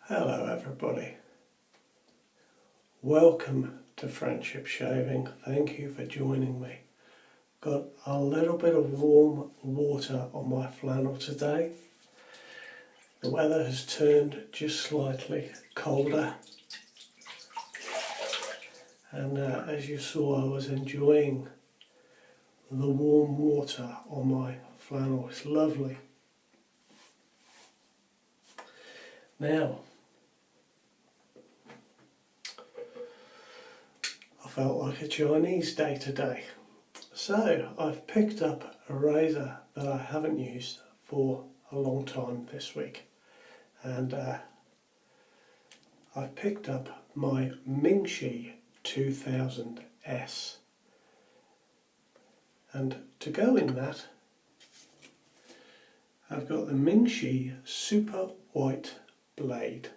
Hello everybody, welcome to Friendship Shaving. Thank you for joining me. Got a little bit of warm water on my flannel today. The weather has turned just slightly colder, and as you saw, I was enjoying the warm water on my flannel. It's lovely. Now, I felt like a Chinese day today, so I've picked up a razor that I haven't used for a long time this week, and I've picked up my Ming Shi 2000S, and to go in that I've got the Ming Shi Super White blade.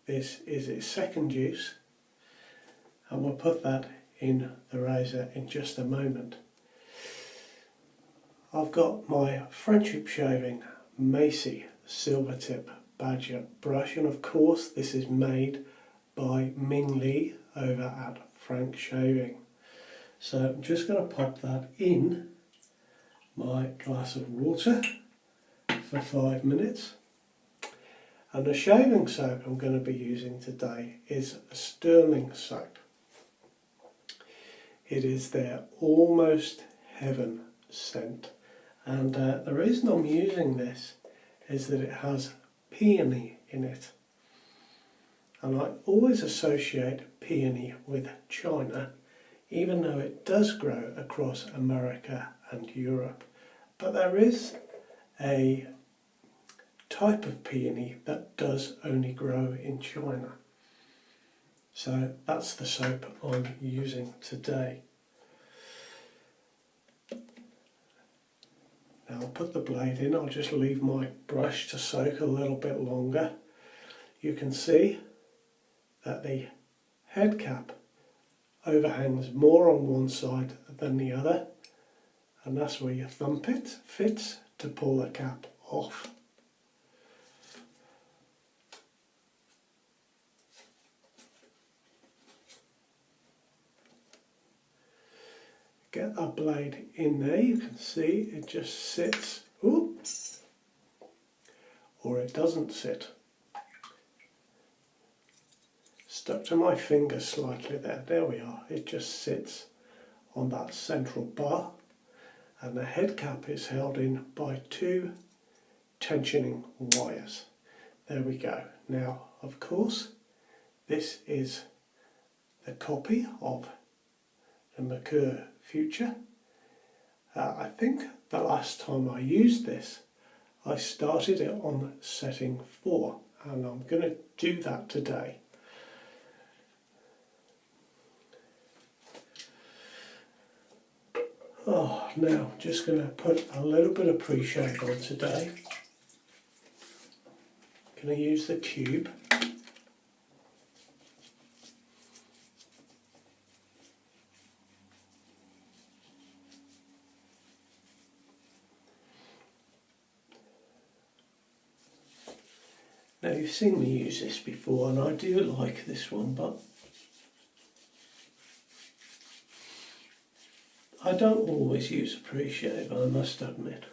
This is its second use, and we'll put that in the razor in just a moment. I've got my Friendship Shaving Macy silver tip badger brush, and of course this is made by Ming Shi over at Frank Shaving. So I'm just going to pop that in my glass of water for 5 minutes. And the shaving soap I'm going to be using today is a Stirling soap. It is their Almost Heaven scent, and the reason I'm using this is that it has peony in it, and I always associate peony with China, even though it does grow across America and Europe. But there is a type of peony that does only grow in China. So that's the soap I'm using today. Now I'll put the blade in. I'll just leave my brush to soak a little bit longer. You can see that the head cap overhangs more on one side than the other, and that's where your thumb pit fits to pull the cap off. Get that blade in there. You can see it just sits, oops, or it doesn't sit. Stuck to my finger slightly there. There we are. It just sits on that central bar, and the head cap is held in by two tensioning wires. There we go. Now, of course, this is the copy of the Mercure Future. I think the last time I used this, I started it on setting 4, and I'm going to do that today. Now just going to put a little bit of pre-shave on today. Going to use the tube. Now you've seen me use this before, and I do like this one, but I don't always use a pre-shave, I must admit.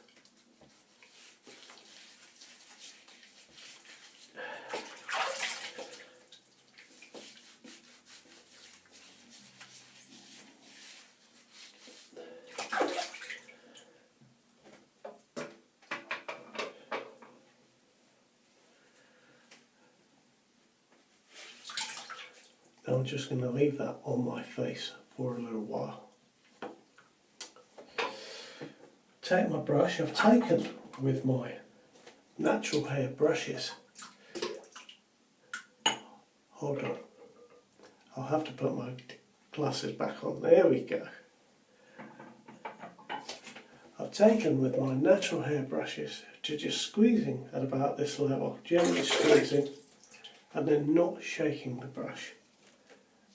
Now I'm just going to leave that on my face for a little while. Take my brush. I've taken with my natural hair brushes. Hold on. I'll have to put my glasses back on. There we go. I've taken with my natural hair brushes to just squeezing at about this level, gently squeezing, and then not shaking the brush,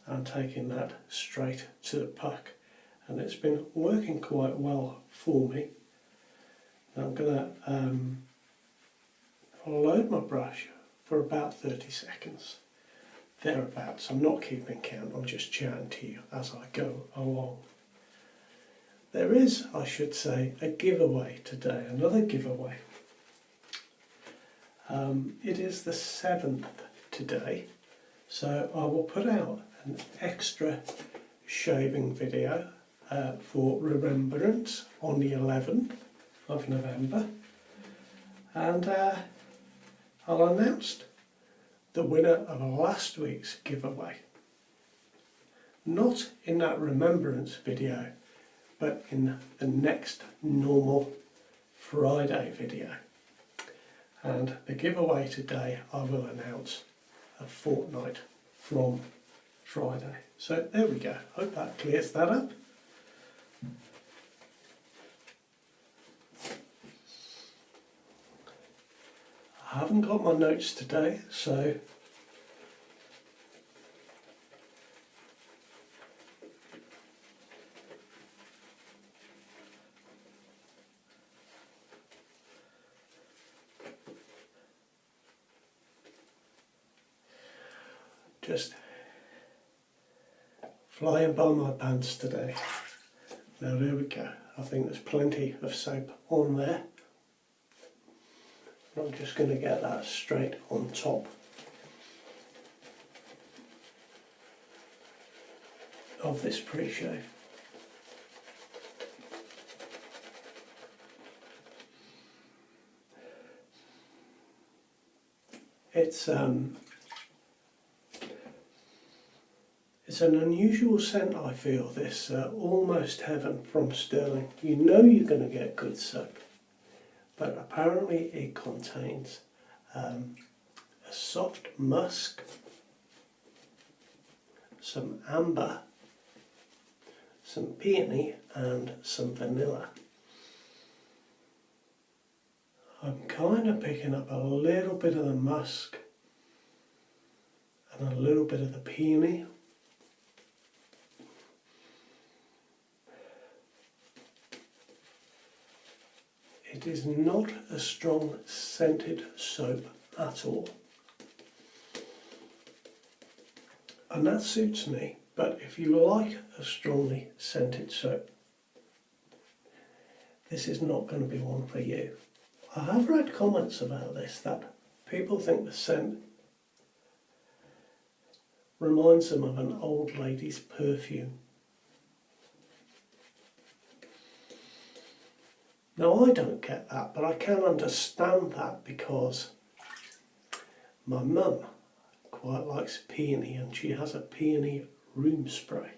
and taking that straight to the puck, and it's been working quite well for me. Now I'm going to I'll load my brush for about 30 seconds, thereabouts. I'm not keeping count, I'm just chatting to you as I go along. There is, I should say, a giveaway today, another giveaway. It is the 7th today, so I will put out an extra shaving video for remembrance on the 11th of November, and I'll announce the winner of last week's giveaway. Not in that remembrance video, but in the next normal Friday video. And the giveaway today I will announce a fortnight from Friday. So there we go. Hope that clears that up. I haven't got my notes today, so just flying by my pants today. Now there we go. I think there's plenty of soap on there. I'm just going to get that straight on top of this pre-shave. It's an unusual scent, I feel, this Almost Heaven from Stirling. You know you're going to get good soap, but apparently it contains a soft musk, some amber, some peony and some vanilla. I'm kind of picking up a little bit of the musk and a little bit of the peony. It is not a strong scented soap at all, and that suits me. But if you like a strongly scented soap, this is not going to be one for you. I have read comments about this, that people think the scent reminds them of an old lady's perfume. Now I don't get that, but I can understand that because my mum quite likes peony, and she has a peony room spray.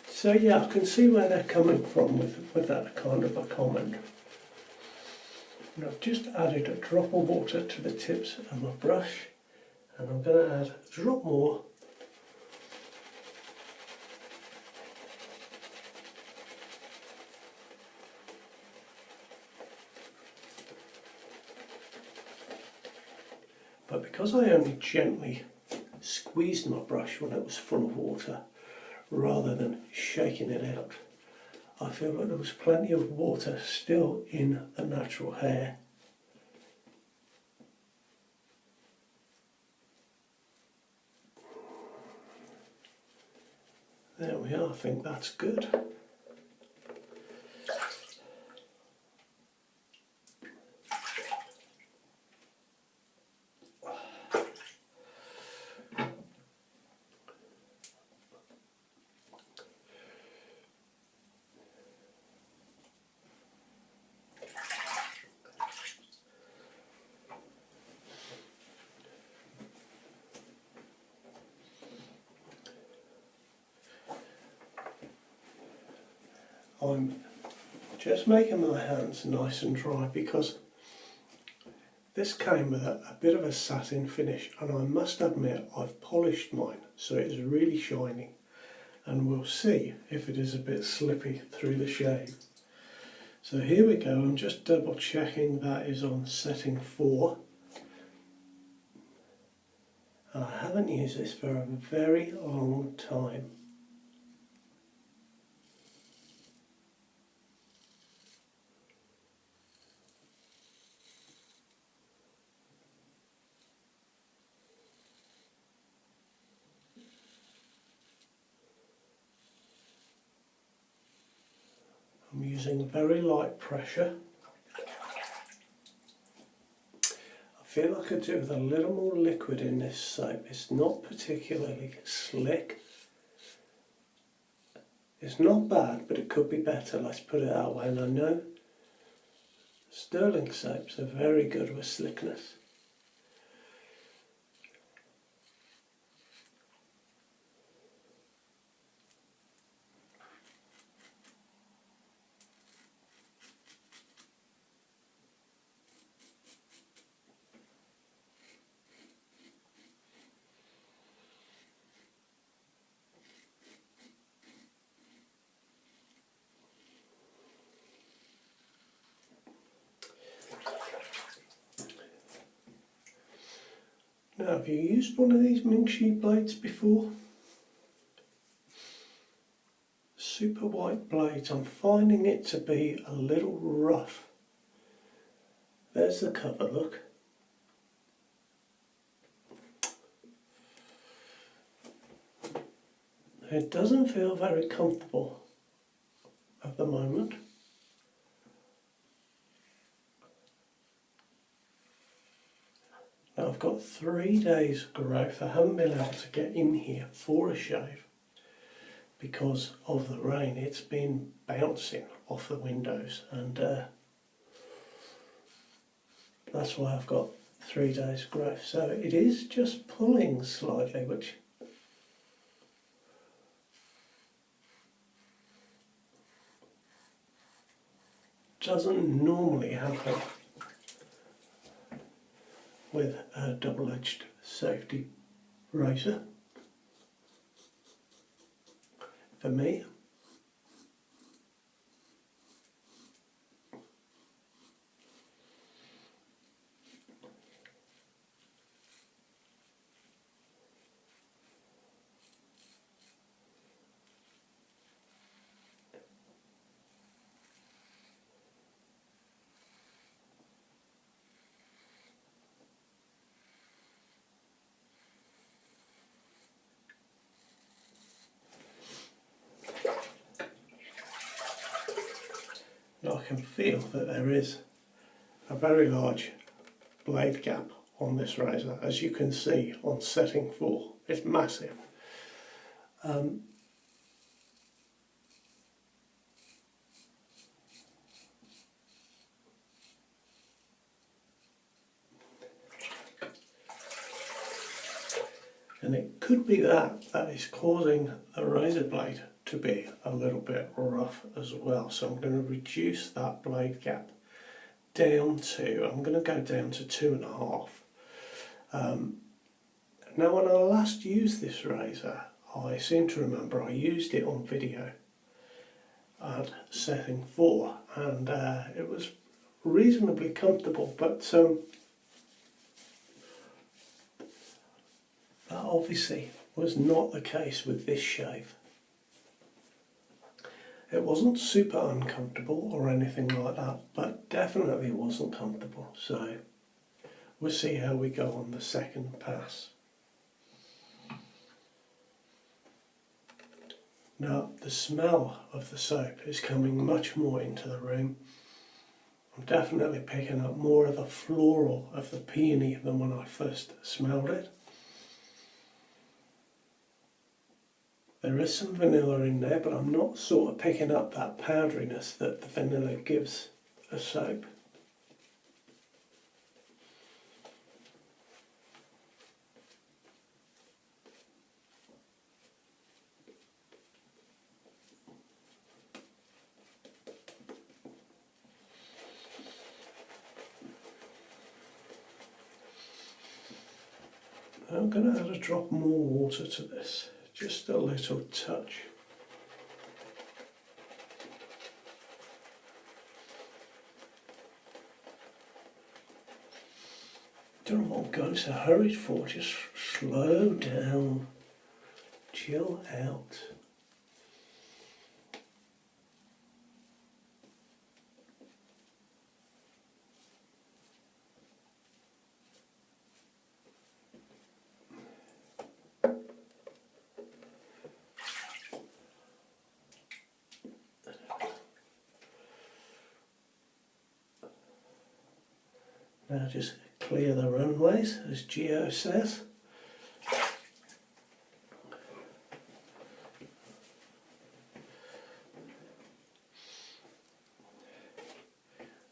So yeah, I can see where they're coming from with that kind of a comment. And I've just added a drop of water to the tips of my brush, and I'm going to add a drop more . But because I only gently squeezed my brush when it was full of water, rather than shaking it out, I feel like there was plenty of water still in the natural hair. There we are, I think that's good. I'm just making my hands nice and dry because this came with a bit of a satin finish, and I must admit I've polished mine so it is really shiny, and we'll see if it is a bit slippy through the shave. So here we go. I'm just double checking that is on setting 4. And I haven't used this for a very long time. using very light pressure. I feel I could do with a little more liquid in this soap. It's not particularly slick. It's not bad, but it could be better, let's put it that way. And I know Stirling soaps are very good with slickness. Now, have you used one of these Ming Shi blades before? Super white blades, I'm finding it to be a little rough. There's the cover, look. It doesn't feel very comfortable at the moment. Now I've got 3 days growth. I haven't been able to get in here for a shave because of the rain. It's been bouncing off the windows, and that's why I've got 3 days growth. So it is just pulling slightly, which doesn't normally happen with a double-edged safety razor for me. Now I can feel that there is a very large blade gap on this razor, as you can see on setting 4. It's massive. And it could be that is causing the razor blade to be a little bit rough as well. So I'm going to reduce that blade gap down to, I'm going to go down to 2.5. Now when I last used this razor, I seem to remember I used it on video at setting 4, and it was reasonably comfortable, but that obviously was not the case with this shave. It wasn't super uncomfortable or anything like that, but definitely wasn't comfortable. So we'll see how we go on the second pass. Now the smell of the soap is coming much more into the room. I'm definitely picking up more of the floral of the peony than when I first smelled it. There is some vanilla in there, but I'm not sort of picking up that powderiness that the vanilla gives a soap. I'm going to add a drop more water to this. Just a little touch. Don't know what I'm so hurried for, just slow down, chill out. Now just clear the runways, as Geo says.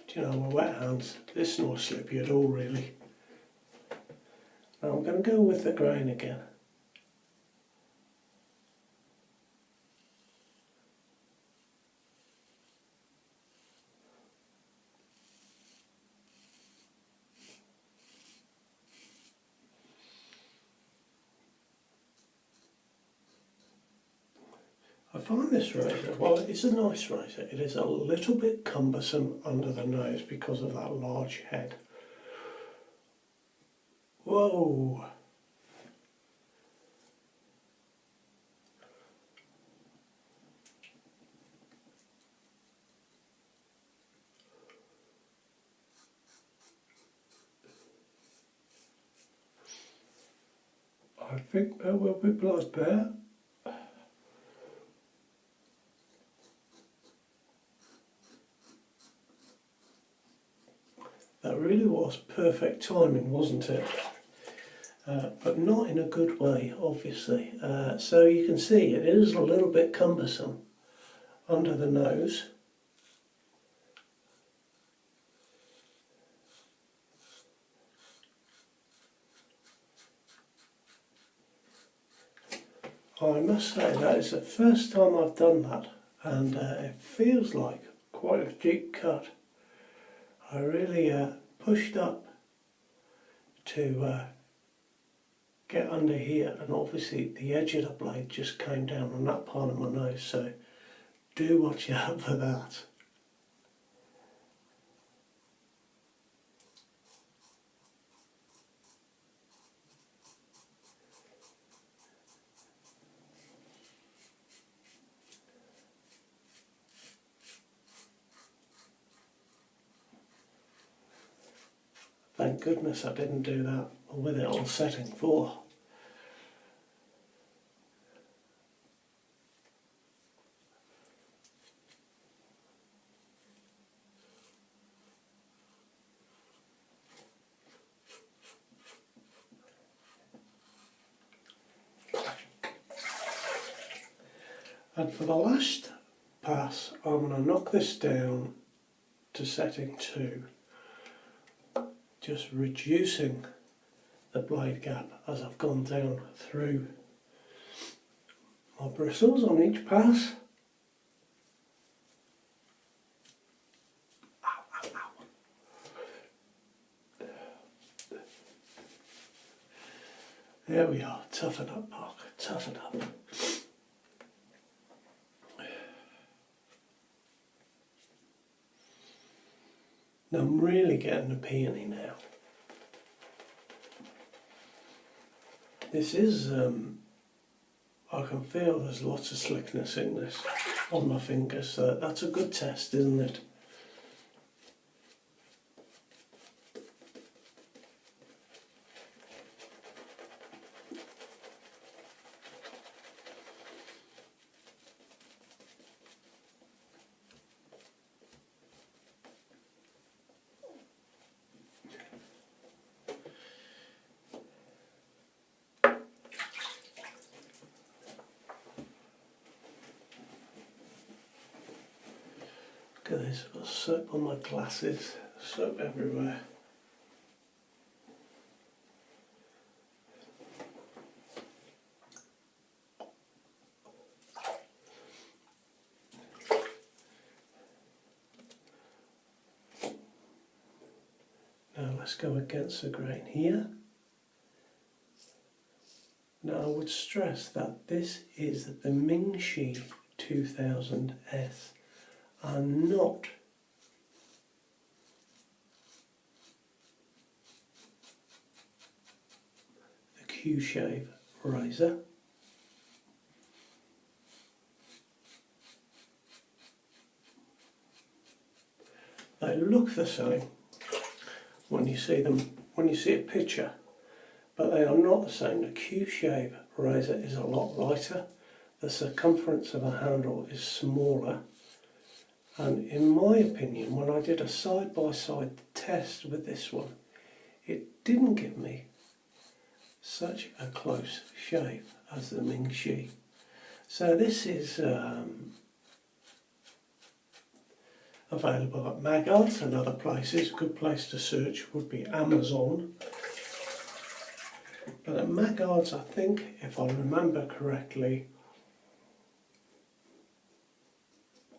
Do you know, with wet hands, this is not slippy at all really. Now I'm going to go with the grain again. I find this razor, while it is a nice razor, it is a little bit cumbersome under the nose because of that large head. Whoa! I think there will be blood there. That really was perfect timing, wasn't it? But not in a good way, obviously. So you can see it is a little bit cumbersome under the nose. I must say that is the first time I've done that, and it feels like quite a deep cut. I really pushed up to get under here, and obviously the edge of the blade just came down on that part of my nose, so do watch out for that. Thank goodness I didn't do that with it on setting 4. And for the last pass, I'm going to knock this down to setting 2. Just reducing the blade gap as I've gone down through my bristles on each pass. Ow, ow, ow. There we are, toughen up, Parker, toughen up. Now I'm really getting the peony now. This is, I can feel there's lots of slickness in this on my fingers, so that's a good test, isn't it? Look at this, I've got soap on my glasses, soap everywhere. Now let's go against the grain here. Now I would stress that this is the Ming Shi 2000S. And not the QShave razor. They look the same when you see them, when you see a picture, but they are not the same. The QShave razor is a lot lighter, the circumference of a handle is smaller. And in my opinion, when I did a side-by-side test with this one, it didn't give me such a close shave as the Ming Shi. So this is available at Magards and other places. A good place to search would be Amazon. But at Magards, I think, if I remember correctly,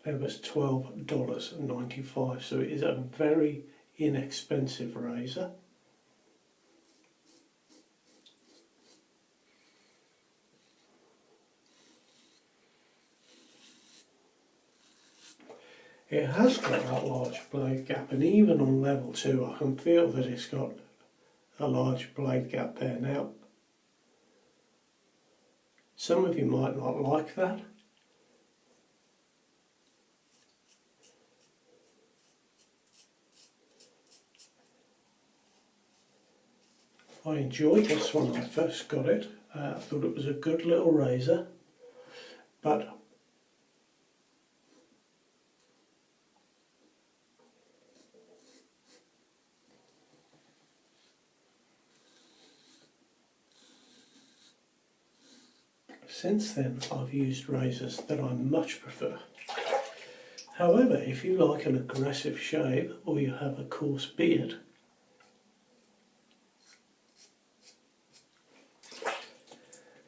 it was $12.95, so it is a very inexpensive razor. It has got that large blade gap, and even on level 2 I can feel that it's got a large blade gap there. Now, some of you might not like that. I enjoyed this when I first got it. I thought it was a good little razor, but since then I've used razors that I much prefer. However, if you like an aggressive shave or you have a coarse beard,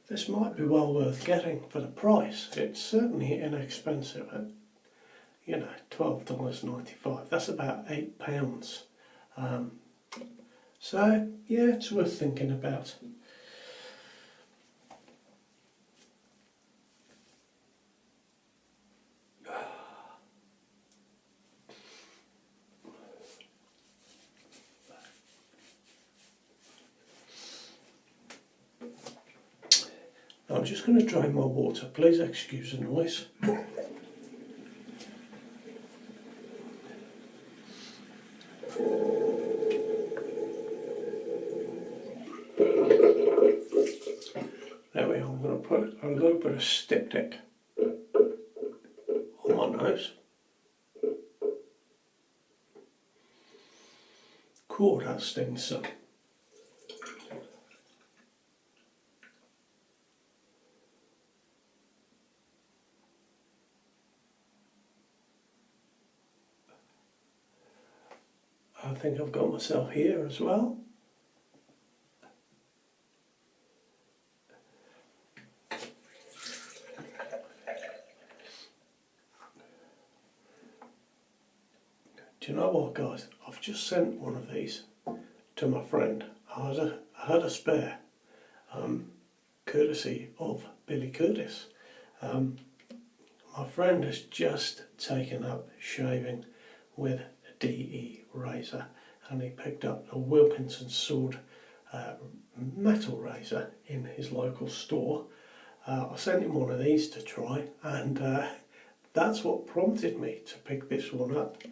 this might be well worth getting for the price. It's certainly inexpensive at, you know, $12.95. That's about £8. So yeah, it's worth thinking about. I'm just going to drain my water. Please excuse the noise. There we are. I'm going to put a little bit of styptic on my nose. Cool, that stings some. I think I've got myself here as well. Do you know what, guys? I've just sent one of these to my friend. I had a spare, courtesy of Billy Curtis. My friend has just taken up shaving with a DE razor, and he picked up a Wilkinson sword metal razor in his local store. I sent him one of these to try, and that's what prompted me to pick this one up.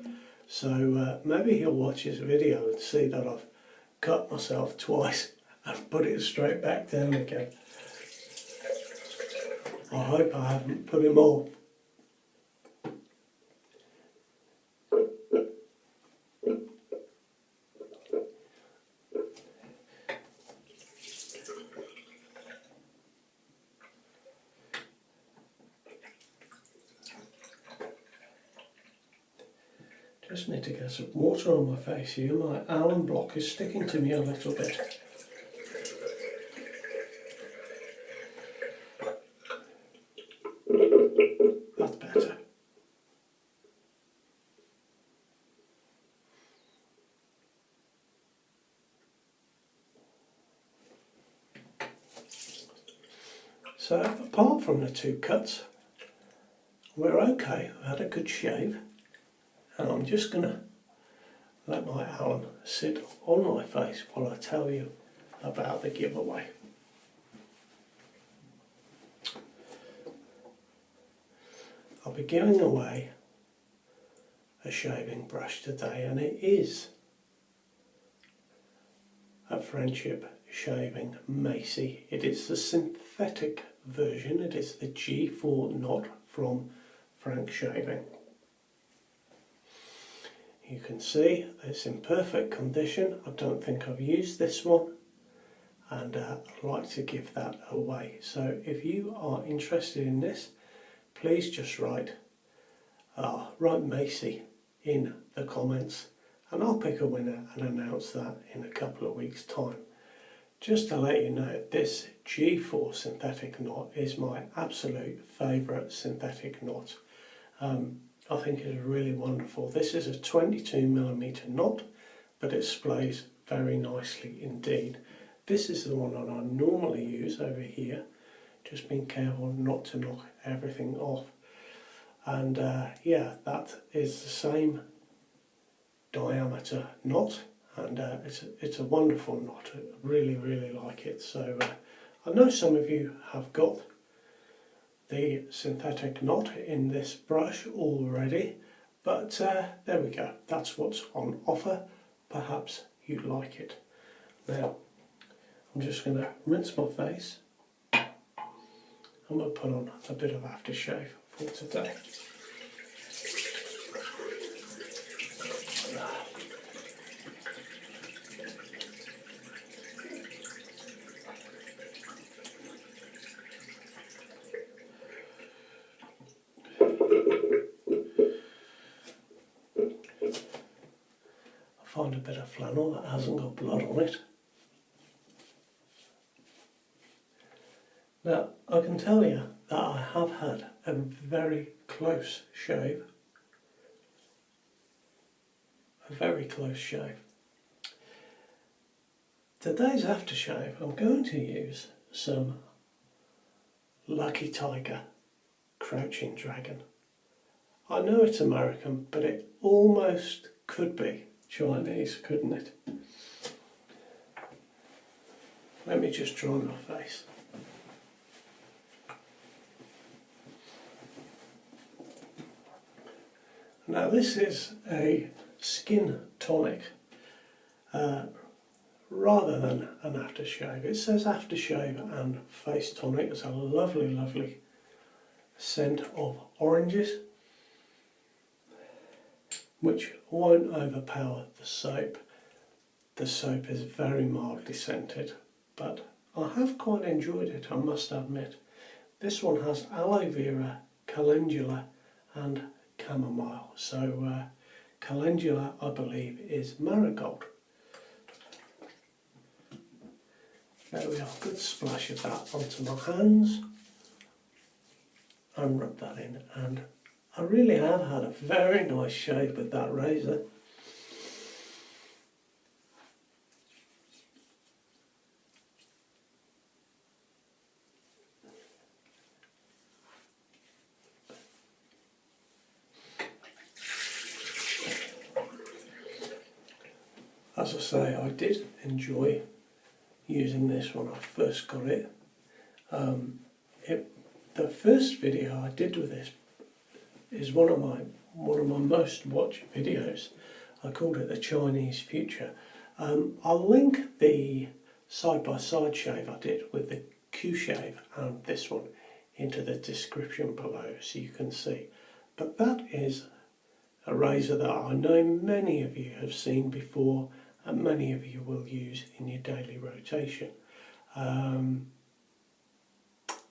So maybe he'll watch his video and see that I've cut myself twice and put it straight back down again. I hope I haven't put him off. Just need to get some water on my face here. My alum block is sticking to me a little bit. That's better. So apart from the two cuts, we're okay. I've had a good shave. And I'm just going to let my alum sit on my face while I tell you about the giveaway. I'll be giving away a shaving brush today, and it is a Friendship Shaving Macy. It is the synthetic version. It is the G4 knot from Frank Shaving. you can see it's in perfect condition. I don't think I've used this one, and I'd like to give that away. So if you are interested in this, please just write Macy in the comments, and I'll pick a winner and announce that in a couple of weeks' time. Just to let you know, this G4 synthetic knot is my absolute favourite synthetic knot. I think it's really wonderful. This is a 22mm knot, but it splays very nicely indeed. This is the one that I normally use over here, just being careful not to knock everything off. And yeah, that is the same diameter knot, and it's a wonderful knot. I really like it. So I know some of you have got the synthetic knot in this brush already, but there we go, that's what's on offer. Perhaps you'd like it. Now I'm just going to rinse my face. I'm going to put on a bit of aftershave for today. Find a bit of flannel that hasn't got blood on it. Now I can tell you that I have had a very close shave. A very close shave. Today's aftershave, I'm going to use some Lucky Tiger Crouching Dragon. I know it's American, but it almost could be Chinese, couldn't it? Let me just dry my face. Now this is a skin tonic rather than an aftershave. It says aftershave and face tonic. It's a lovely scent of oranges, which won't overpower the soap. The soap is very mildly scented, but I have quite enjoyed it, I must admit. This one has aloe vera, calendula and chamomile. So calendula, I believe, is marigold. There we are, good splash of that onto my hands, and rub that in, and I really have had a very nice shave with that razor. As I say, I did enjoy using this when I first got it. The first video I did with this is one of my most watched videos. I called it the Chinese Future. I'll link the side-by-side shave I did with the QShave and this one into the description below so you can see. But that is a razor that I know many of you have seen before and many of you will use in your daily rotation.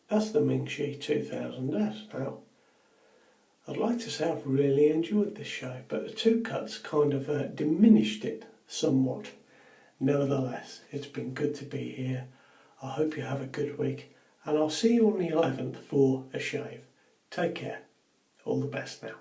That's the Ming Shi 2000S. Now, I'd like to say I've really enjoyed this shave, but the two cuts kind of diminished it somewhat. Nevertheless, it's been good to be here. I hope you have a good week, and I'll see you on the 11th for a shave. Take care. All the best now.